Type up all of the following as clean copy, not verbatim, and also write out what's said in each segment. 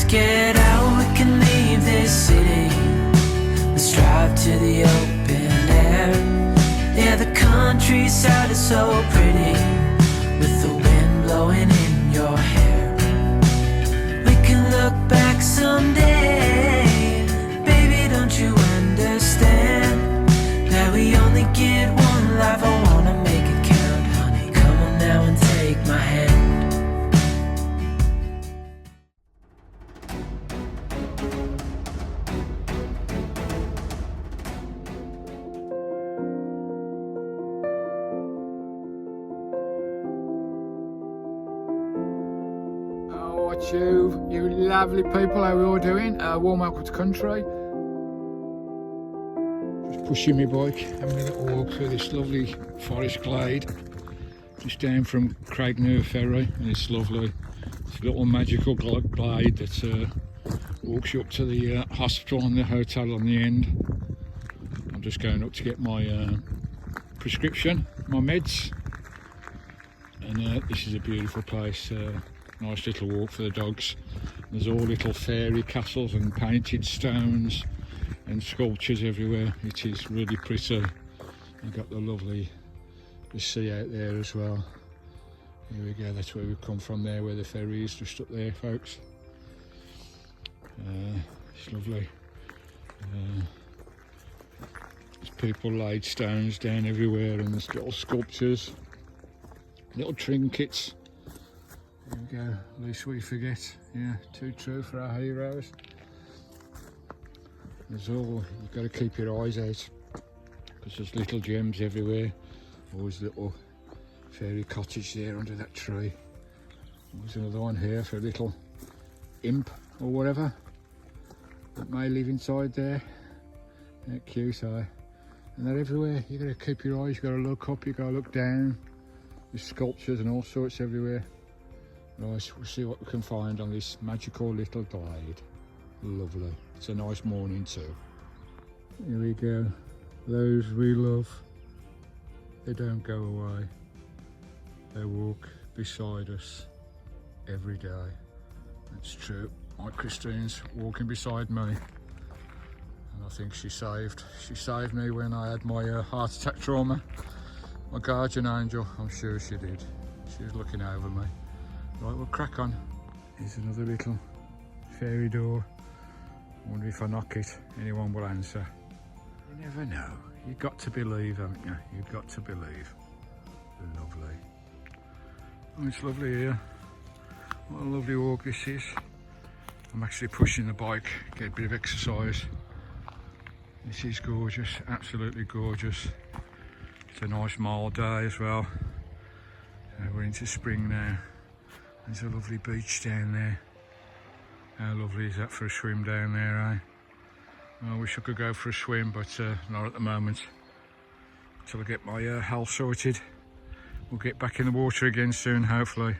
get out, we can leave this city. Let's drive to the open air. Yeah, the countryside is so pretty, with the wind blowing in your hair. We can look back someday, baby, don't you understand that we only get one life? I wanna make it count, honey, come on now and take my hand. You lovely people, how are we all doing? Warm welcome to country. Just pushing my bike, having a little walk through this lovely forest glade, just down from Craignure ferry, and it's lovely. It's a little magical glade that walks you up to the hospital and the hotel on the end. I'm just going up to get my prescription, my meds, and this is a beautiful place. Nice little walk for the dogs. There's all little fairy castles and painted stones and sculptures everywhere. It is really pretty. You've got the lovely sea out there as well. Here we go, that's where we've come from there, where the ferry is, just up there, folks. It's lovely. There's people laid stones down everywhere, and there's little sculptures, little trinkets. There we go, least we forget. Yeah, too true for our heroes. There's all, you've got to keep your eyes out, because there's little gems everywhere. Always a little fairy cottage there under that tree. There's another one here for a little imp or whatever that may live inside there. Yeah, cute, and they're everywhere. You've got to keep your eyes, you've got to look up, you've got to look down. There's sculptures and all sorts everywhere. Right, we'll see what we can find on this magical little glade. Lovely. It's a nice morning too. Here we go. Those we love, they don't go away. They walk beside us every day. That's true. My Christine's walking beside me. And I think she saved me when I had my heart attack trauma. My guardian angel, I'm sure she did. She was looking over me. Right, we'll crack on. Here's another little fairy door. I wonder if I knock it, anyone will answer. You never know. You've got to believe, haven't you? You've got to believe. Lovely. Oh, it's lovely here. What a lovely walk this is. I'm actually pushing the bike, get a bit of exercise. This is gorgeous, absolutely gorgeous. It's a nice mild day as well. We're into spring now. There's a lovely beach down there. How lovely is that for a swim down there, eh? I wish I could go for a swim, but not at the moment. Until I get my health sorted. We'll get back in the water again soon, hopefully.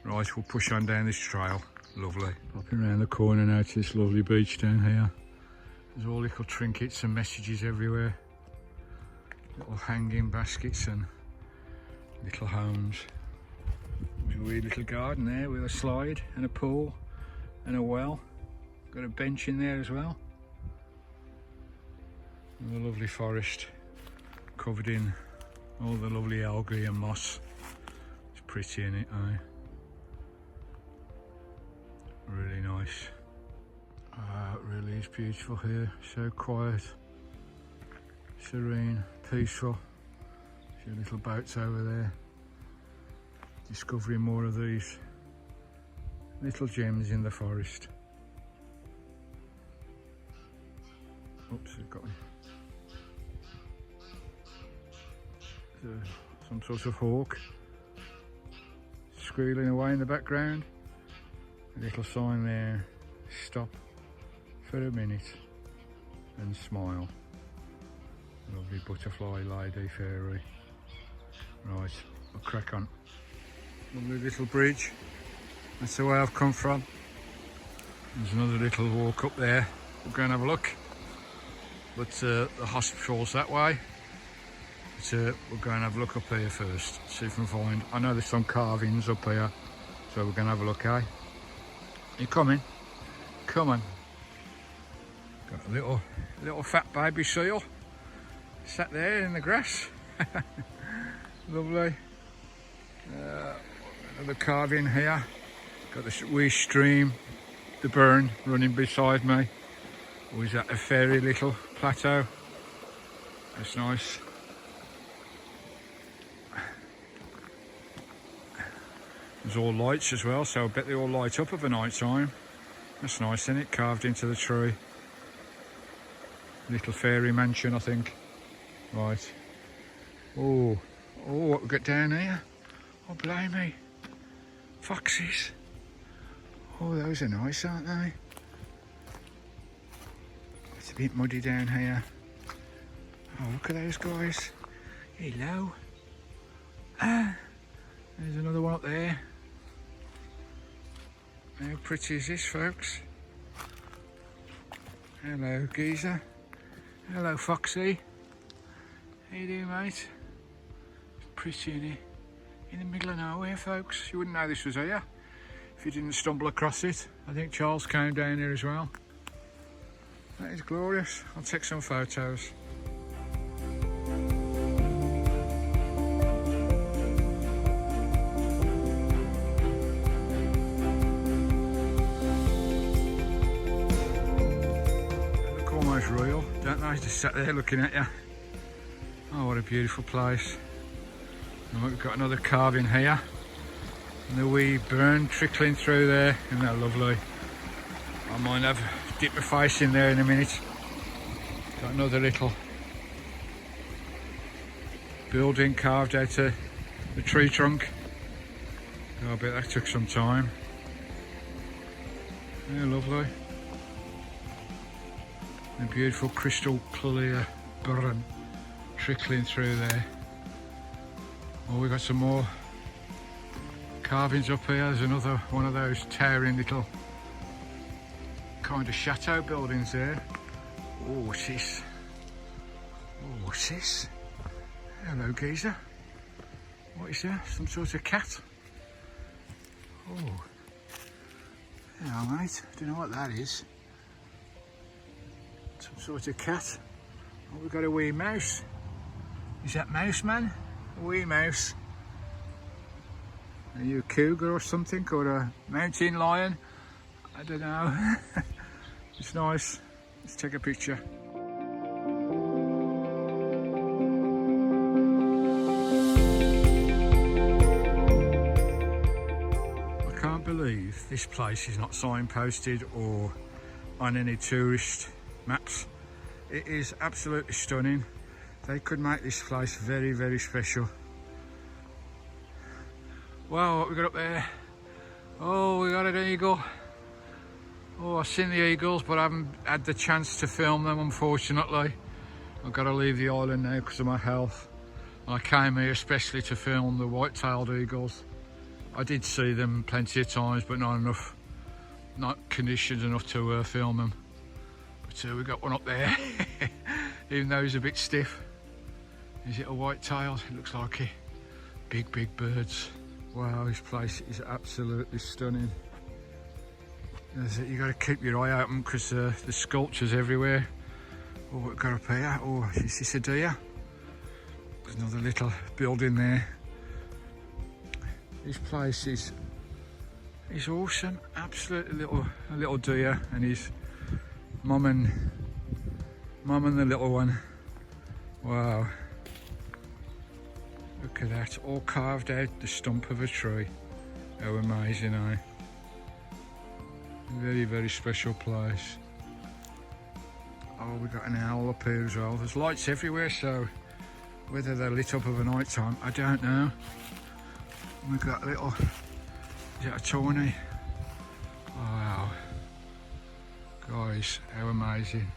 Right, we'll push on down this trail. Lovely. Popping around the corner now to this lovely beach down here. There's all little trinkets and messages everywhere. Little hanging baskets and little homes. There's a wee little garden there with a slide and a pool and a well. Got a bench in there as well. And a lovely forest covered in all the lovely algae and moss. It's pretty, isn't it, eh? Really nice. It really is beautiful here. So quiet, serene, peaceful. A few little boats over there. Discovering more of these little gems in the forest. Oops, I've got some sort of hawk squealing away in the background. A little sign there, stop for a minute and smile. Lovely butterfly lady fairy. Right, we'll crack on. Lovely little bridge. That's the way I've come from. There's another little walk up there. We'll go and have a look. But the hospital's that way. But we'll go and have a look up here first. See if we can find. I know there's some carvings up here, so we're going to have a look, eh? You coming? Come on. Got a little fat baby seal sat there in the grass. Lovely. Another carving here. Got this wee stream, the burn, running beside me. Always at a fairy little plateau. That's nice. There's all lights as well, so I bet they all light up of a night time. That's nice, isn't it? Carved into the tree. Little fairy mansion, I think. Right. Oh, what we got down here? Oh, blimey. Foxes. Oh, those are nice, aren't they? It's a bit muddy down here. Oh, look at those guys. Hello. Ah, there's another one up there. How pretty is this, folks? Hello, geezer. Hello, Foxy. How you doing, mate? It's pretty, isn't it? In the middle of nowhere, folks. You wouldn't know this was here if you didn't stumble across it. I think Charles came down here as well. That is glorious. I'll take some photos. Royal, don't they? Just sat there looking at you. Oh, what a beautiful place. And we've got another carving here. And the wee burn trickling through there. Isn't that lovely? I might have dip my face in there in a minute. Got another little building carved out of the tree trunk. Oh, I bet that took some time. Yeah, lovely. A beautiful crystal clear burn trickling through there. Oh, we've got some more carvings up here. There's another one of those towering little kind of chateau buildings there. Oh, what's this? Oh, what's this? Hello, geezer. What is that? Some sort of cat? Oh, hello, mate. I don't know what that is. Some sort of cat. Oh, we've got a wee mouse. Is that mouse, man? A wee mouse. Are you a cougar or something? Or a mountain lion? I don't know. It's nice. Let's take a picture. I can't believe this place is not signposted or on any tourist maps. It is absolutely stunning. They could make this place very, very special. Wow, what we got up there? Oh, we got an eagle. Oh, I've seen the eagles, but I haven't had the chance to film them, unfortunately. I've got to leave the island now because of my health. I came here especially to film the white-tailed eagles. I did see them plenty of times, but not enough, not conditions enough to film them. So we got one up there, even though he's a bit stiff. Is it a white-tailed? It looks like it. Big, big birds. Wow, this place is absolutely stunning. You got to keep your eye open because there's sculptures everywhere. Oh, what we've got up here? Oh, is this a deer? There's another little building there. This place is awesome. Absolutely a little deer and his Mum and the little one. Wow. Look at that, all carved out the stump of a tree. How amazing, eh? Very, very special place. Oh, we've got an owl up here as well. There's lights everywhere, so whether they're lit up of a night time, I don't know. We've got a little, is that a tawny? Wow. Guys, how amazing.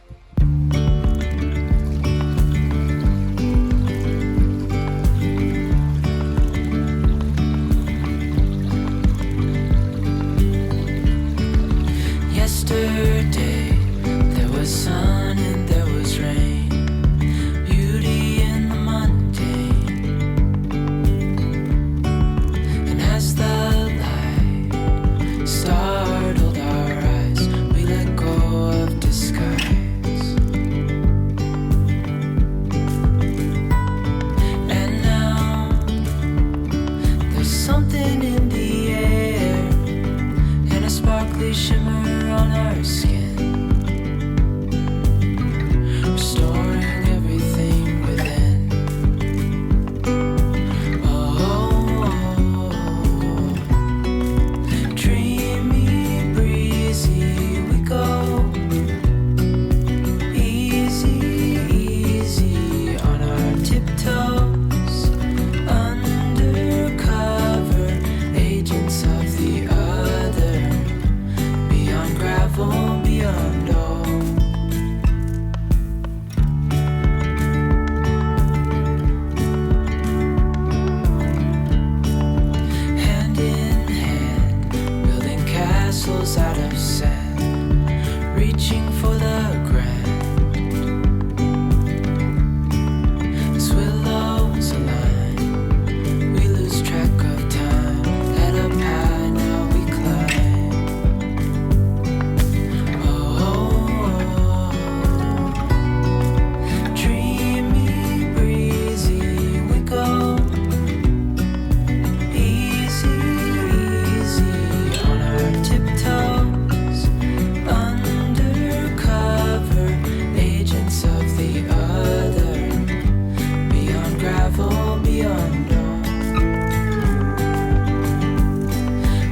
Yesterday there was sun and there was rain, beauty in the mundane. And as the light startled our eyes, we let sparkly shimmer on our skin, restoring everything within. Oh, dreamy, breezy we go, easy, easy on our tiptoes, undercover agents of the other, beyond gravel, beyond all. Hand in hand, building castles out of sand, reaching for the grand. As willows align, we lose track of time. Head up high, now we climb. Oh, dreamy, breezy we go, easy, easy on our tiptoes, undercover agents of the other, beyond gravel, beyond all.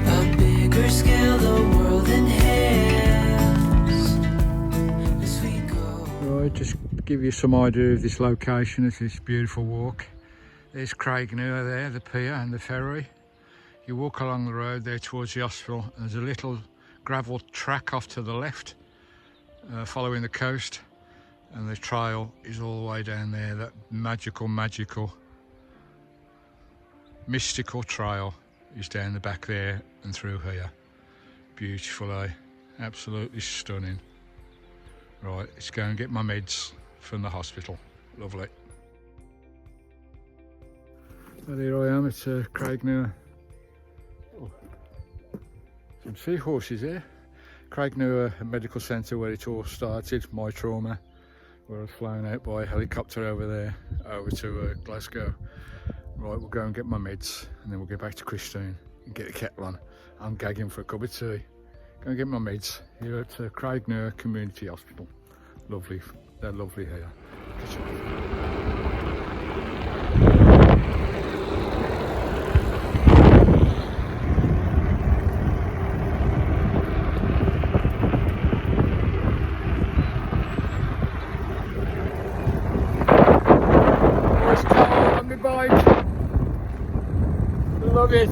A bigger scale the world inhales as we go. Right, just give you some idea of this location of this beautiful walk. There's Craignure there, the pier and the ferry. You walk along the road there towards the hospital, and there's a little gravel track off to the left, following the coast, and the trail is all the way down there. That magical, mystical trail is down the back there and through here. Beautiful, eh? Absolutely stunning. Right, let's go and get my meds from the hospital. Lovely. Well, here I am at Craignure. Oh, some seahorses here. Craignure Medical Centre, where it all started, my trauma, where I was flown out by a helicopter over there, over to Glasgow. Right, we'll go and get my meds, and then we'll get back to Christine and get a kettle on. I'm gagging for a cup of tea. Go and get my meds here at Craignure Community Hospital. Lovely, they're lovely here. Nice car on my bike. Love it.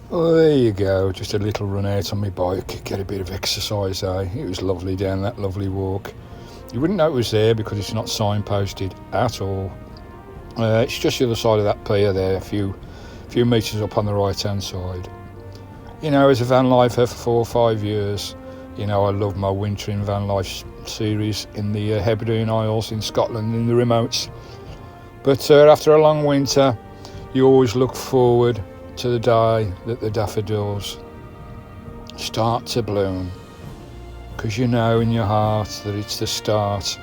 Well, there you go, just a little run out on my bike, get a bit of exercise, eh? It was lovely down that lovely walk. You wouldn't know it was there because it's not signposted at all. It's just the other side of that pier there, a few metres up on the right hand side. You know, as a van lifer for 4 or 5 years, you know, I love my wintering van life series in the Hebridean Isles in Scotland, in the remotes. But after a long winter, you always look forward to the day that the daffodils start to bloom, because you know in your heart that it's the start,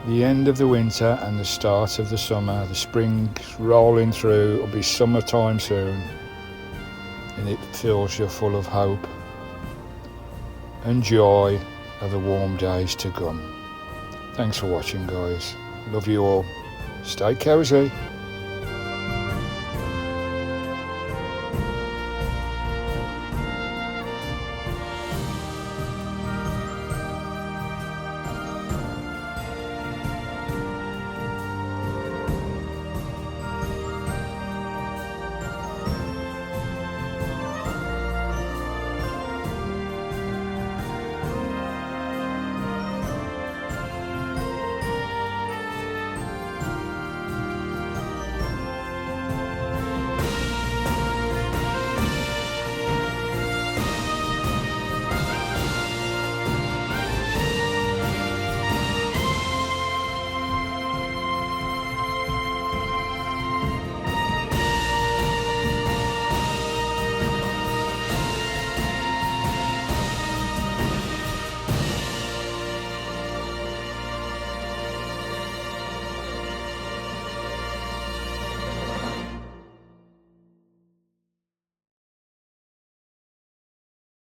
the end of the winter and the start of the summer. The spring's rolling through, it'll be summertime soon, and it fills you full of hope and joy of the warm days to come. Thanks for watching, guys. Love you all. Stay cozy.